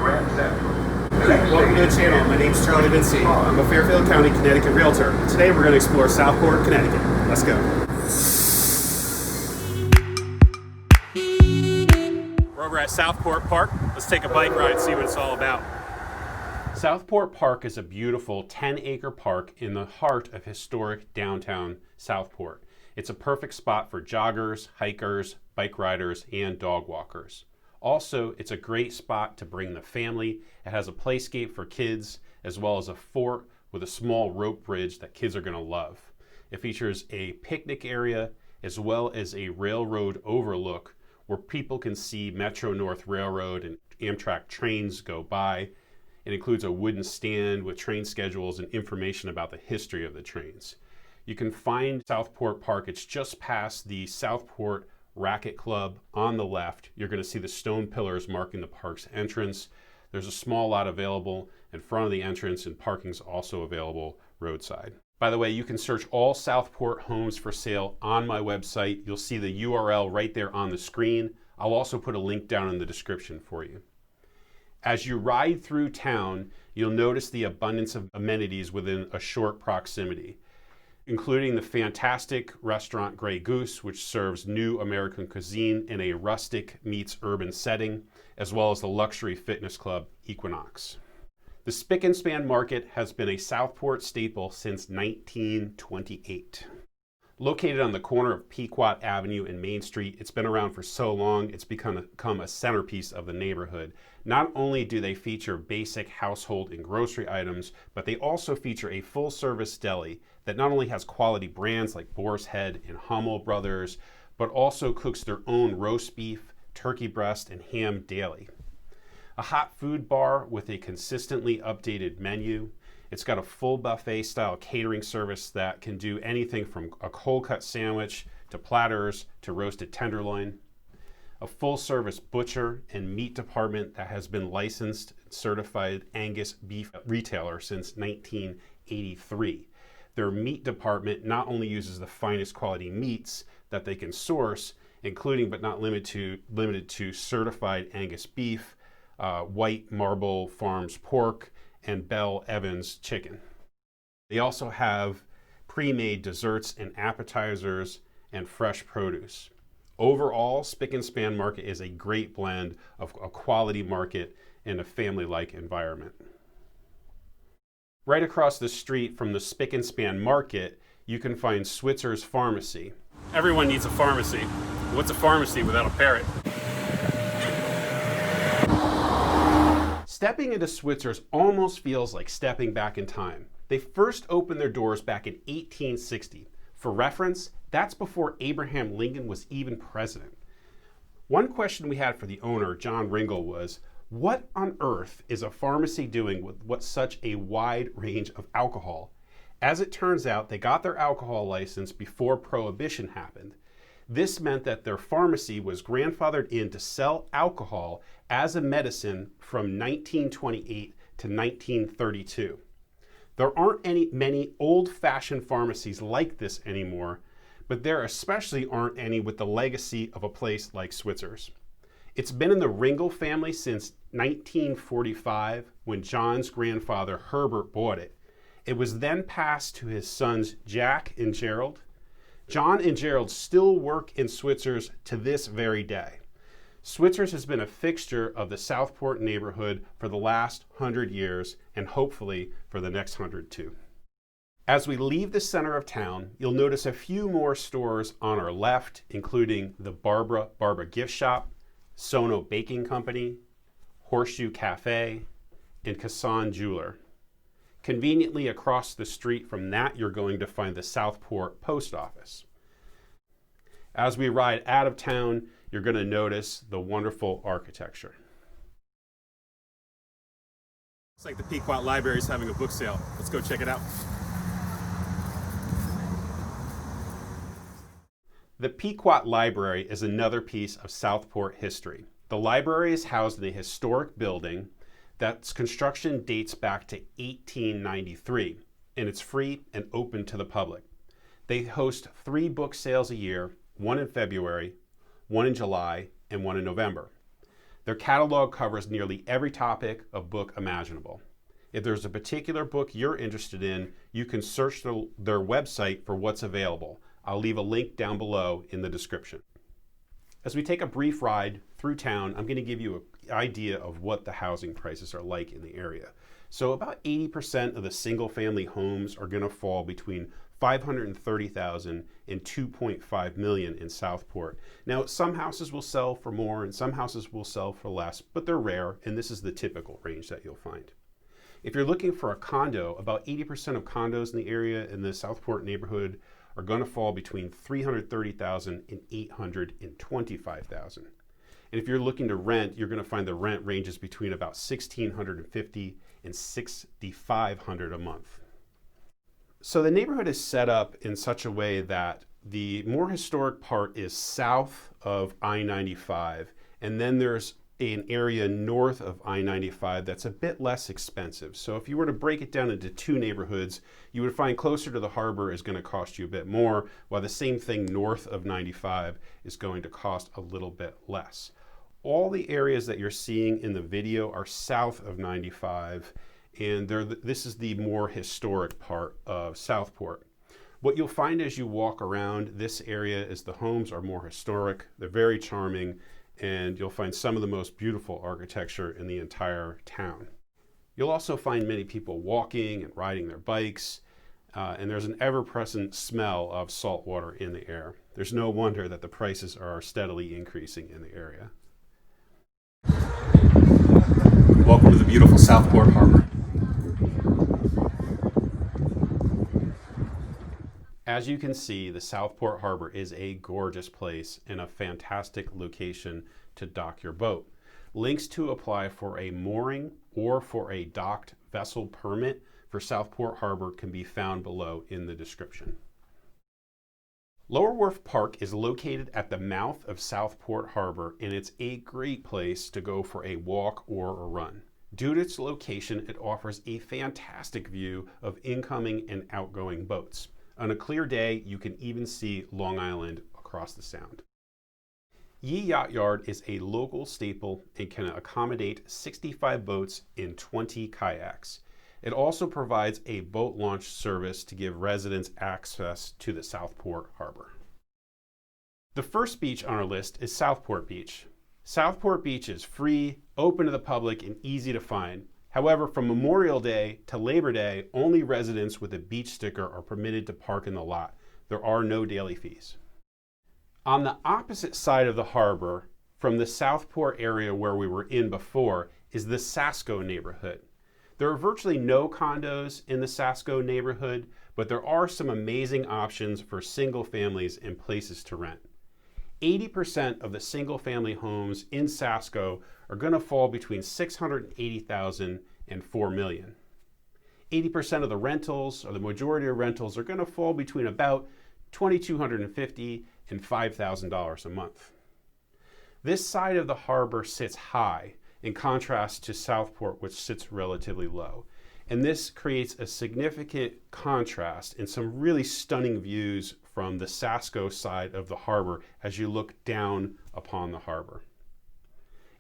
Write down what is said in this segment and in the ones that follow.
Welcome to the channel. My name is Charlie Vinci. I'm a Fairfield County, Connecticut Realtor. Today we're going to explore Southport, Connecticut. Let's go. We're over at Southport Park. Let's take a bike ride, see what it's all about. Southport Park is a beautiful 10-acre park in the heart of historic downtown Southport. It's a perfect spot for joggers, hikers, bike riders, and dog walkers. Also, it's a great spot to bring the family. It has a playscape for kids, as well as a fort with a small rope bridge that kids are going to love. It features a picnic area, as well as a railroad overlook where people can see Metro North Railroad and Amtrak trains go by. It includes a wooden stand with train schedules and information about the history of the trains. You can find Southport Park. It's just past the Southport Racket Club on the left. You're going to see the stone pillars marking the park's entrance. There's a small lot available in front of the entrance, and parking's also available roadside. By the way, you can search all Southport homes for sale on my website. You'll see the URL right there on the screen. I'll also put a link down in the description for you. As you ride through town, you'll notice the abundance of amenities within a short proximity, including the fantastic restaurant Grey Goose, which serves new American cuisine in a rustic meets urban setting, as well as the luxury fitness club Equinox. The Spic and Span Market has been a Southport staple since 1928. Located on the corner of Pequot Avenue and Main Street, it's been around for so long, it's become a centerpiece of the neighborhood. Not only do they feature basic household and grocery items, but they also feature a full-service deli that not only has quality brands like Boar's Head and Hummel Brothers, but also cooks their own roast beef, turkey breast, and ham daily. A hot food bar with a consistently updated menu. It's got a full buffet style catering service that can do anything from a cold cut sandwich to platters to roasted tenderloin. A full service butcher and meat department that has been licensed and certified Angus beef retailer since 1983. Their meat department not only uses the finest quality meats that they can source, including but not limited to certified Angus beef, White Marble Farms pork, and Bell Evans chicken. They also have pre-made desserts and appetizers and fresh produce. Overall, Spic and Span Market is a great blend of a quality market and a family-like environment. Right across the street from the Spic and Span Market, you can find Switzers Pharmacy. Everyone needs a pharmacy. What's a pharmacy without a parrot? Stepping into Switzer's almost feels like stepping back in time. They first opened their doors back in 1860. For reference, that's before Abraham Lincoln was even president. One question we had for the owner, John Ringel, was, what on earth is a pharmacy doing with such a wide range of alcohol? As it turns out, they got their alcohol license before Prohibition happened. This meant that their pharmacy was grandfathered in to sell alcohol as a medicine from 1928 to 1932. There aren't many old-fashioned pharmacies like this anymore, but there especially aren't any with the legacy of a place like Switzer's. It's been in the Ringel family since 1945 when John's grandfather Herbert bought it. It was then passed to his sons Jack and Gerald. John and Gerald still work in Switzer's to this very day. Switzer's has been a fixture of the Southport neighborhood for the last 100 years and hopefully for the next 100 too. As we leave the center of town, you'll notice a few more stores on our left, including the Barbara Gift Shop, Sono Baking Company, Horseshoe Cafe, and Kassan Jeweler. Conveniently across the street from that, you're going to find the Southport Post Office. As we ride out of town, you're going to notice the wonderful architecture. Looks like the Pequot Library is having a book sale. Let's go check it out. The Pequot Library is another piece of Southport history. The library is housed in a historic building that's construction dates back to 1893, and it's free and open to the public. They host 3 book sales a year, one in February, one in July, and one in November. Their catalog covers nearly every topic of book imaginable. If there's a particular book you're interested in, you can search their website for what's available. I'll leave a link down below in the description. As we take a brief ride through town, I'm going to give you an idea of what the housing prices are like in the area. So about 80% of the single-family homes are going to fall between $530,000 and $2.5 million in Southport. Now, some houses will sell for more and some houses will sell for less, but they're rare, and this is the typical range that you'll find. If you're looking for a condo, about 80% of condos in the area in the Southport neighborhood are going to fall between $330,000 and $825,000. And if you're looking to rent, you're going to find the rent ranges between about $1,650 and $6,500 a month. So the neighborhood is set up in such a way that the more historic part is south of I-95, and then there's an area north of I-95 that's a bit less expensive. So if you were to break it down into two neighborhoods, you would find closer to the harbor is going to cost you a bit more, while the same thing north of 95 is going to cost a little bit less. All the areas that you're seeing in the video are south of 95, and this is the more historic part of Southport. What you'll find as you walk around this area is the homes are more historic, they're very charming, and you'll find some of the most beautiful architecture in the entire town. You'll also find many people walking and riding their bikes, and there's an ever-present smell of salt water in the air. There's no wonder that the prices are steadily increasing in the area. Welcome to the beautiful Southport Harbor. As you can see, the Southport Harbor is a gorgeous place and a fantastic location to dock your boat. Links to apply for a mooring or for a docked vessel permit for Southport Harbor can be found below in the description. Lower Wharf Park is located at the mouth of Southport Harbor, and it's a great place to go for a walk or a run. Due to its location, it offers a fantastic view of incoming and outgoing boats. On a clear day, you can even see Long Island across the Sound. Yee Yacht Yard is a local staple and can accommodate 65 boats and 20 kayaks. It also provides a boat launch service to give residents access to the Southport Harbor. The first beach on our list is Southport Beach. Southport Beach is free, open to the public, and easy to find. However, from Memorial Day to Labor Day, only residents with a beach sticker are permitted to park in the lot. There are no daily fees. On the opposite side of the harbor, from the Southport area where we were in before, is the Sasco neighborhood. There are virtually no condos in the Sasco neighborhood, but there are some amazing options for single families and places to rent. 80% of the single family homes in Sasco are going to fall between $680,000 and $4 million. 80% of the rentals, or the majority of rentals, are going to fall between about $2,250 and $5,000 a month. This side of the harbor sits high in contrast to Southport, which sits relatively low. And this creates a significant contrast and some really stunning views from the Sasco side of the harbor as you look down upon the harbor.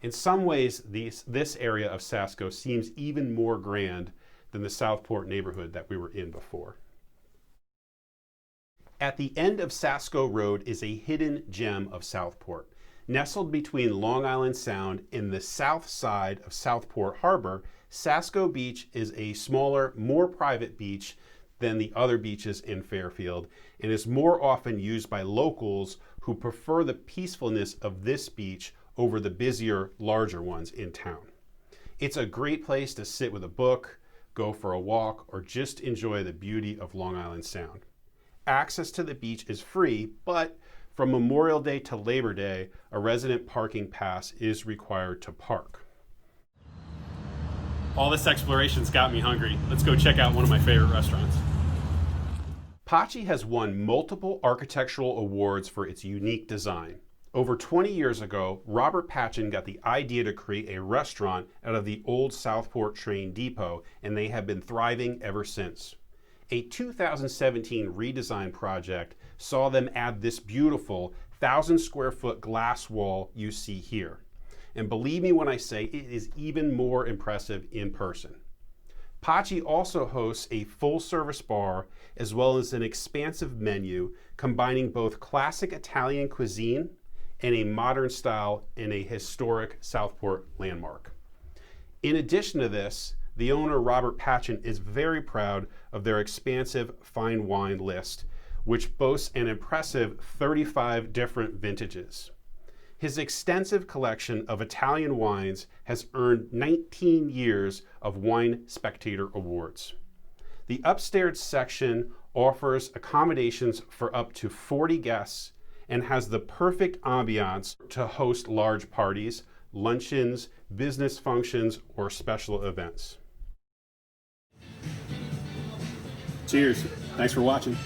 In some ways, this area of Sasco seems even more grand than the Southport neighborhood that we were in before. At the end of Sasco Road is a hidden gem of Southport. Nestled between Long Island Sound and the south side of Southport Harbor, Sasco Beach is a smaller, more private beach than the other beaches in Fairfield, and is more often used by locals who prefer the peacefulness of this beach over the busier, larger ones in town. It's a great place to sit with a book, go for a walk, or just enjoy the beauty of Long Island Sound. Access to the beach is free, but from Memorial Day to Labor Day, a resident parking pass is required to park. All this exploration's got me hungry. Let's go check out one of my favorite restaurants. Paci has won multiple architectural awards for its unique design. Over 20 years ago, Robert Patchen got the idea to create a restaurant out of the old Southport train depot, and they have been thriving ever since. A 2017 redesign project saw them add this beautiful 1,000 square foot glass wall you see here. And believe me when I say it is even more impressive in person. Paci also hosts a full-service bar as well as an expansive menu combining both classic Italian cuisine and a modern style in a historic Southport landmark. In addition to this, the owner, Robert Patchen, is very proud of their expansive fine wine list, which boasts an impressive 35 different vintages. His extensive collection of Italian wines has earned 19 years of Wine Spectator Awards. The upstairs section offers accommodations for up to 40 guests and has the perfect ambiance to host large parties, luncheons, business functions, or special events. Cheers. Thanks for watching.